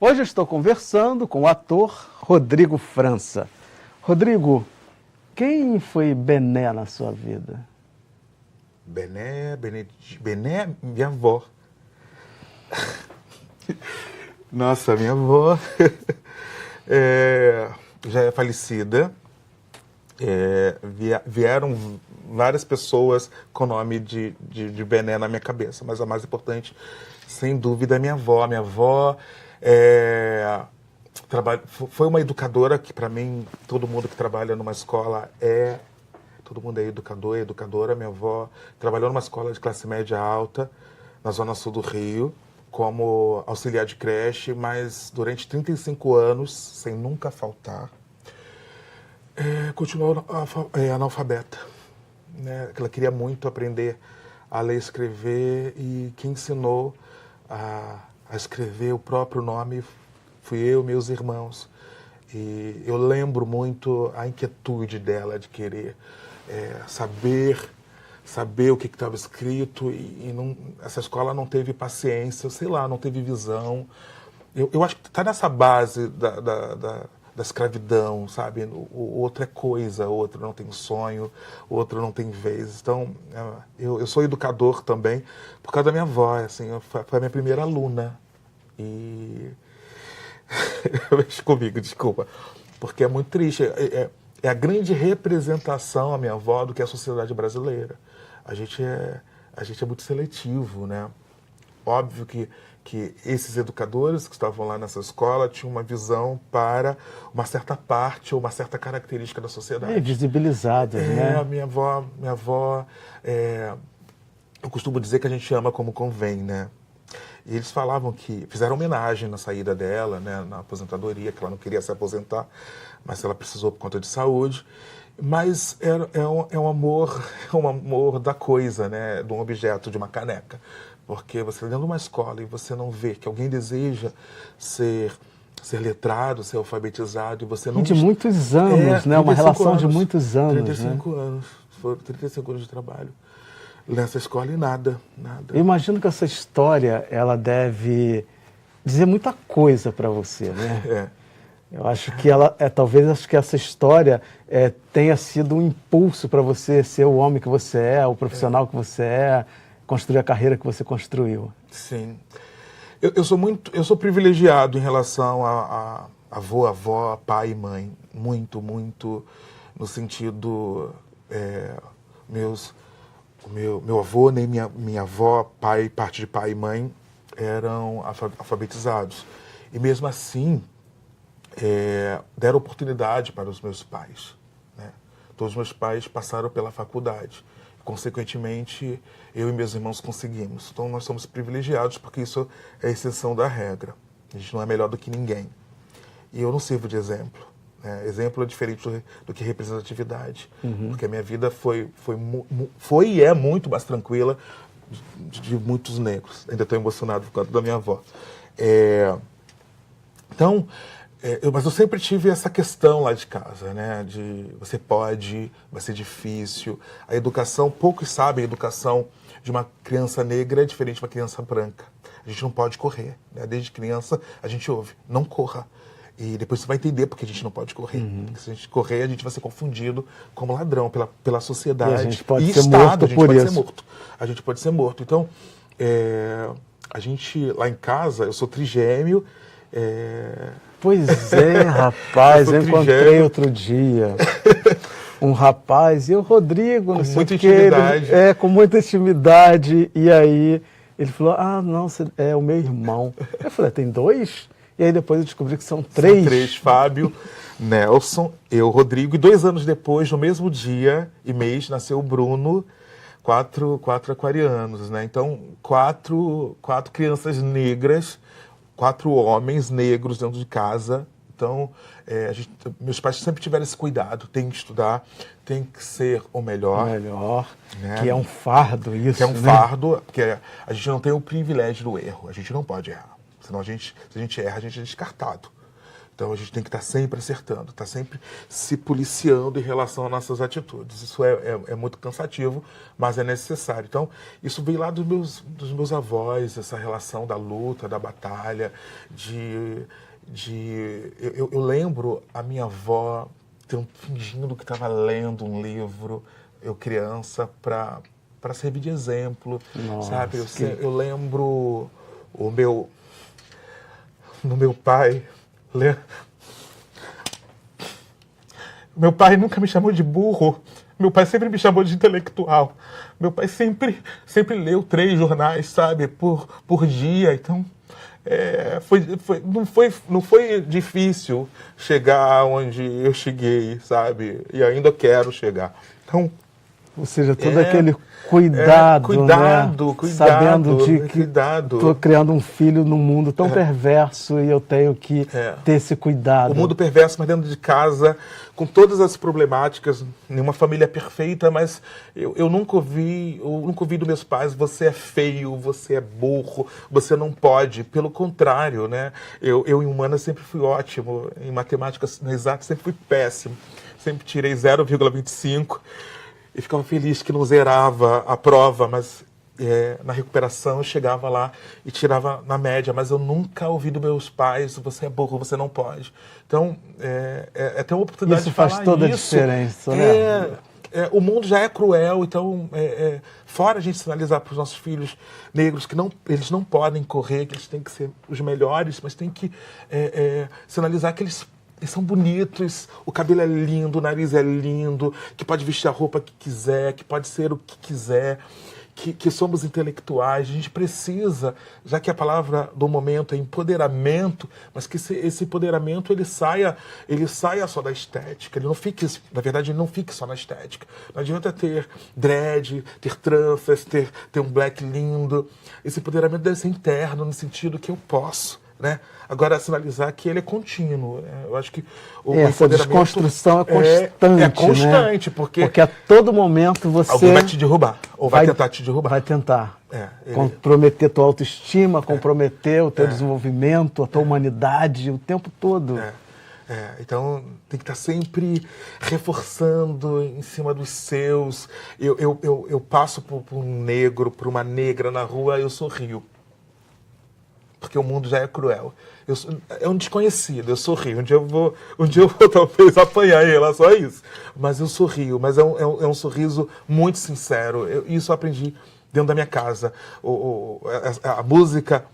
Hoje eu estou conversando com o ator Rodrigo França. Rodrigo, quem foi Bené na sua vida? Bené, minha avó. Nossa, minha avó já é falecida. Vieram várias pessoas com o nome de Bené na minha cabeça, mas a mais importante, sem dúvida, é minha avó. Minha avó foi uma educadora que, para mim, todo mundo que trabalha numa escola todo mundo é educador, é educadora. Minha avó trabalhou numa escola de classe média alta, na zona sul do Rio, como auxiliar de creche, mas durante 35 anos, sem nunca faltar, continuou analfabeta. Né? Ela queria muito aprender a ler e escrever, e quem ensinou a escrever o próprio nome fui eu, meus irmãos. E eu lembro muito a inquietude dela de querer saber o que estava escrito, e essa escola não teve paciência, sei lá, não teve visão. Eu acho que está nessa base da escravidão, sabe? O outro é coisa, o outro não tem sonho, o outro não tem vez. Então, eu sou educador também por causa da minha avó, assim, foi a minha primeira aluna. E... Mexe comigo, desculpa, porque é muito triste. É a grande representação, a minha avó, do que é a sociedade brasileira. A gente é muito seletivo, né? Óbvio que esses educadores que estavam lá nessa escola tinham uma visão para uma certa parte ou uma certa característica da sociedade. Visibilizadas, né? A minha avó, eu costumo dizer que a gente ama como convém, né? E eles falavam que fizeram homenagem na saída dela, né, na aposentadoria, que ela não queria se aposentar, mas ela precisou por conta de saúde. Mas é um amor da coisa, né, de um objeto, de uma caneca. Porque você está dentro de uma escola e você não vê que alguém deseja ser letrado, ser alfabetizado, e você não... E de muitos anos, né? Uma relação de muitos anos. 35 anos. Foram 35 anos de trabalho nessa escola e nada. Eu imagino que essa história, ela deve dizer muita coisa para você, né? Eu acho que talvez essa história tenha sido um impulso para você ser o homem que você é, o profissional que você é, construir a carreira que você construiu. Sim. Eu sou privilegiado em relação a avó, pai e mãe. Muito, muito, no sentido... Meu avô, nem minha avó, parte de pai e mãe, eram alfabetizados. E mesmo assim, deram oportunidade para os meus pais. Né? Todos os meus pais passaram pela faculdade. Consequentemente, eu e meus irmãos conseguimos. Então, nós somos privilegiados, porque isso é a exceção da regra. A gente não é melhor do que ninguém. E eu não sirvo de exemplo. Exemplo é diferente do que representatividade. Porque a minha vida foi e é muito mais tranquila de muitos negros. Ainda estou emocionado por causa da minha avó. Mas eu sempre tive essa questão lá de casa, né? De você pode, vai ser difícil. A educação, poucos sabem, a educação de uma criança negra é diferente de uma criança branca. A gente não pode correr. Né? Desde criança a gente ouve, não corra. E depois você vai entender porque a gente não pode correr. Porque se a gente correr, a gente vai ser confundido como ladrão pela sociedade. E a gente pode ser Estado, morto por isso. A gente pode ser morto. Então, a gente, lá em casa, eu sou trigêmeo. Pois é, rapaz, eu encontrei outro dia um rapaz, e o Rodrigo, não sei muita o que, intimidade. Com muita intimidade, e aí ele falou, não, você é o meu irmão. Eu falei, tem dois? E aí depois eu descobri que são três. São três, Fábio, Nelson, eu, Rodrigo. E 2 anos depois, no mesmo dia e mês, nasceu o Bruno, 4 aquarianos, né? Então, 4 crianças negras, 4 homens negros dentro de casa. Então, meus pais sempre tiveram esse cuidado, tem que estudar, tem que ser o melhor. Né? Que é um fardo isso, que é um fardo, porque a gente não tem o privilégio do erro, a gente não pode errar. Senão, se a gente erra, a gente é descartado. Então a gente tem que estar sempre acertando, estar sempre se policiando em relação às nossas atitudes. Isso é muito cansativo, mas é necessário. Então isso veio lá dos meus avós, essa relação da luta, da batalha, eu lembro a minha avó fingindo que estava lendo um livro, eu criança, para servir de exemplo. Nossa, sabe? Eu lembro no meu pai. Meu pai nunca me chamou de burro. Meu pai sempre me chamou de intelectual. Meu pai sempre leu 3 jornais, sabe, por dia. Então, não foi difícil chegar onde eu cheguei, sabe? E ainda quero chegar. Então, ou seja, todo aquele cuidado, cuidado, sabendo de que cuidado. Estou criando um filho num mundo tão perverso e eu tenho que ter esse cuidado. O mundo perverso, mas dentro de casa, com todas as problemáticas, nenhuma família perfeita, mas eu nunca ouvi dos meus pais: você é feio, você é burro, você não pode. Pelo contrário, né? Eu em humanas sempre fui ótimo, em matemática, no exato, sempre fui péssimo. Sempre tirei 0,25. E ficava feliz que não zerava a prova, mas na recuperação eu chegava lá e tirava na média. Mas eu nunca ouvi dos meus pais: você é burro, você não pode. Então, ter uma oportunidade de falar isso. Isso faz toda a diferença, né? O mundo já é cruel, então, fora a gente sinalizar para os nossos filhos negros que eles não podem correr, que eles têm que ser os melhores, mas tem que sinalizar que eles são bonitos, o cabelo é lindo, o nariz é lindo, que pode vestir a roupa que quiser, que pode ser o que quiser, que somos intelectuais. A gente precisa, já que a palavra do momento é empoderamento, mas que esse empoderamento ele saia só da estética, ele não fique só na estética. Não adianta ter dread, ter tranças, ter um black lindo. Esse empoderamento deve ser interno, no sentido que eu posso, né? Agora, sinalizar que ele é contínuo. Eu acho que essa desconstrução é constante. É constante, né? porque a todo momento você... alguém vai te derrubar, ou vai tentar te derrubar. Vai tentar. Comprometer tua autoestima, comprometer o teu desenvolvimento, a tua humanidade, o tempo todo. Então, tem que estar sempre reforçando em cima dos seus. Eu passo por um negro, por uma negra na rua, eu sorrio. Porque o mundo já é cruel. É um desconhecido, eu sorrio. Um dia eu vou talvez apanhar em relação a isso. Mas eu sorrio, mas é um sorriso muito sincero. Isso eu aprendi dentro da minha casa. A música,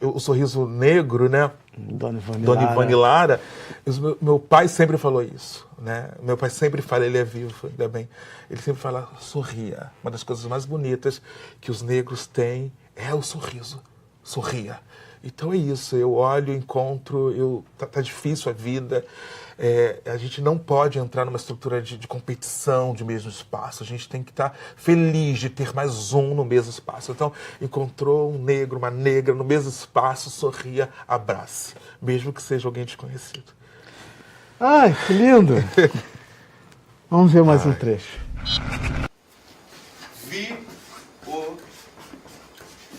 o sorriso negro, né? Dona Ivone Lara. Meu pai sempre falou isso, né? Meu pai sempre fala, ele é vivo, ainda bem. Ele sempre fala: sorria. Uma das coisas mais bonitas que os negros têm é o sorriso. Sorria. Então é isso, eu olho, encontro, tá difícil a vida, a gente não pode entrar numa estrutura de competição de mesmo espaço, a gente tem que estar feliz de ter mais um no mesmo espaço. Então, encontrou um negro, uma negra no mesmo espaço, sorria, abrace, mesmo que seja alguém desconhecido. Ai, que lindo! Vamos ver mais um trecho.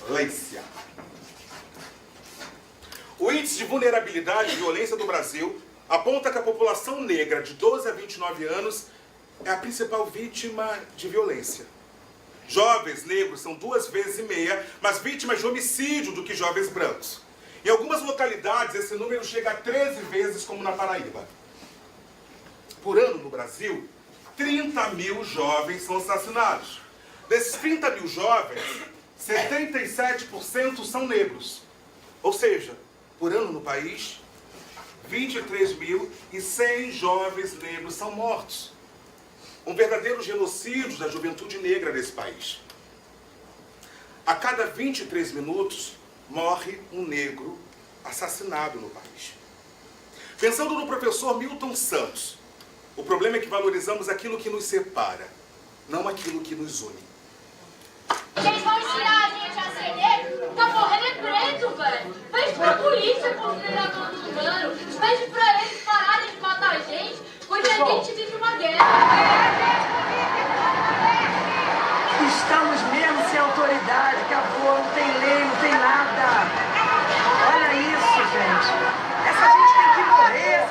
Violência. O índice de vulnerabilidade e violência do Brasil aponta que a população negra de 12 a 29 anos é a principal vítima de violência. Jovens negros são 2,5 vezes mais vítimas de homicídio do que jovens brancos. Em algumas localidades, esse número chega a 13 vezes, como na Paraíba. Por ano, no Brasil, 30 mil jovens são assassinados. Desses 30 mil jovens, 77% são negros. Ou seja, por ano no país, 23.100 jovens negros são mortos. Um verdadeiro genocídio da juventude negra nesse país. A cada 23 minutos, morre um negro assassinado no país. Pensando no professor Milton Santos, o problema é que valorizamos aquilo que nos separa, não aquilo que nos une. Eles vão ensinar a gente a ser negro? Tá morrendo é preto, velho. Pede pra polícia considerar todo humano. Pede pra eles pararem de matar a gente, pois a gente vive uma guerra. Estamos mesmo sem autoridade, acabou, não tem lei, não tem nada. Olha isso, gente. Essa gente tem que morrer.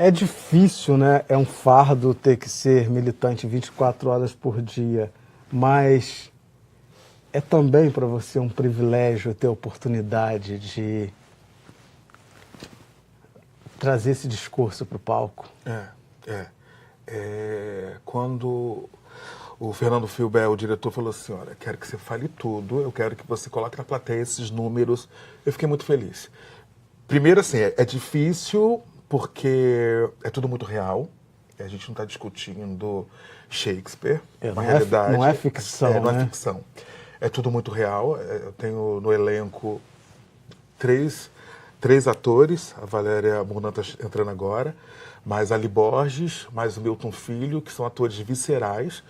É difícil, né? É um fardo ter que ser militante 24 horas por dia, mas é também para você um privilégio ter a oportunidade de trazer esse discurso para o palco. Quando o Fernando Filbel, o diretor, falou assim, olha, quero que você fale tudo, eu quero que você coloque na plateia esses números, eu fiquei muito feliz. Primeiro, assim, é difícil porque é tudo muito real, a gente não está discutindo Shakespeare, uma realidade. Não é ficção, não né? é ficção. É tudo muito real, eu tenho no elenco três atores, a Valéria Murnan está entrando agora, mais a Ali Borges, mais o Milton Filho, que são atores viscerais,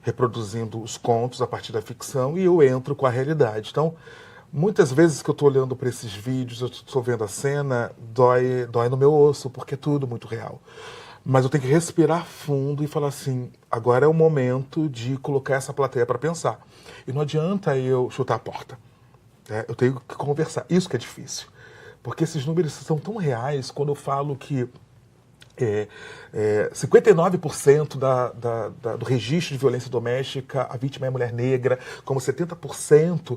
reproduzindo os contos a partir da ficção, e eu entro com a realidade. Então, muitas vezes que eu estou olhando para esses vídeos, eu estou vendo a cena, dói no meu osso, porque é tudo muito real. Mas eu tenho que respirar fundo e falar assim, agora é o momento de colocar essa plateia para pensar. E não adianta eu chutar a porta. Eu tenho que conversar. Isso que é difícil. Porque esses números são tão reais quando eu falo que 59% do registro de violência doméstica, a vítima é a mulher negra, como 70%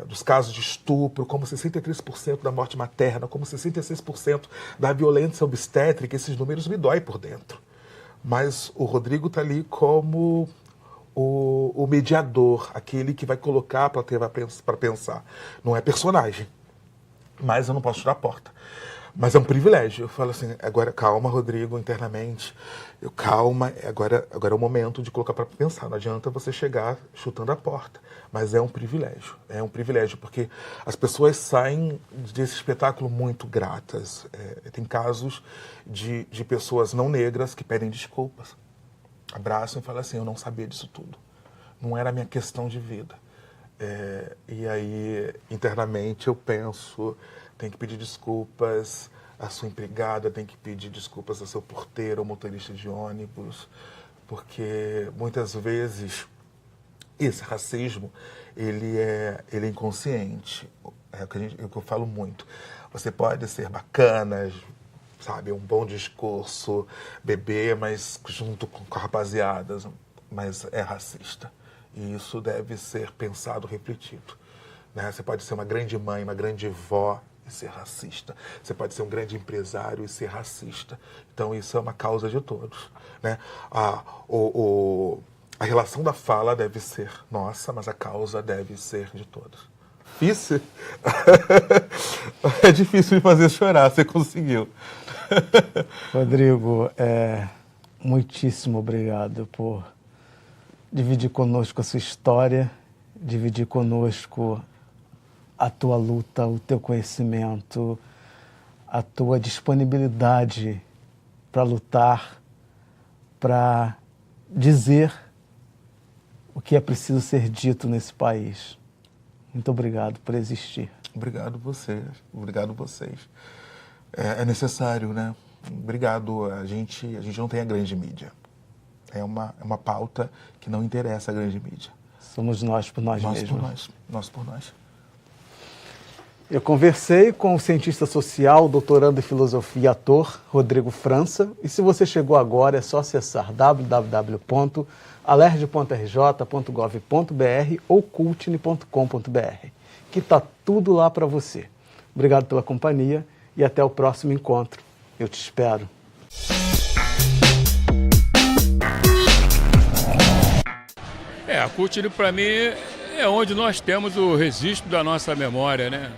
dos casos de estupro, como 63% da morte materna, como 66% da violência obstétrica. Esses números me doem por dentro. Mas o Rodrigo está ali como o mediador, aquele que vai colocar a plateia para pensar. Não é personagem, mas eu não posso tirar a porta. Mas é um privilégio. Eu falo assim, agora calma, Rodrigo, internamente. Calma, agora é o momento de colocar para pensar. Não adianta você chegar chutando a porta. Mas é um privilégio. É um privilégio, porque as pessoas saem desse espetáculo muito gratas. Tem casos de pessoas não negras que pedem desculpas. Abraçam e falam assim, eu não sabia disso tudo. Não era a minha questão de vida. E aí, internamente, eu penso... Tem que pedir desculpas à sua empregada, tem que pedir desculpas ao seu porteiro ou motorista de ônibus, porque muitas vezes esse racismo ele é inconsciente. É o que eu falo muito. Você pode ser bacana, sabe, um bom discurso, beber, mas junto com a rapaziada, mas é racista. E isso deve ser pensado, refletido. Né? Você pode ser uma grande mãe, uma grande vó, e ser racista. Você pode ser um grande empresário e ser racista. Então, isso é uma causa de todos. Né? A relação da fala deve ser nossa, mas a causa deve ser de todos. Difícil? É difícil me fazer chorar, você conseguiu. Rodrigo, muitíssimo obrigado por dividir conosco a sua história, dividir conosco a tua luta, o teu conhecimento, a tua disponibilidade para lutar, para dizer o que é preciso ser dito nesse país. Muito obrigado por existir. Obrigado vocês. É necessário, né? Obrigado. A gente não tem a grande mídia. É uma pauta que não interessa a grande mídia. Somos nós por nós mesmos. Nós por nós. Eu conversei com o cientista social, doutorando em filosofia e ator, Rodrigo França. E se você chegou agora, é só acessar www.alerj.rj.gov.br ou cultine.com.br, que está tudo lá para você. Obrigado pela companhia e até o próximo encontro. Eu te espero. A Cultine, para mim, é onde nós temos o registro da nossa memória, né?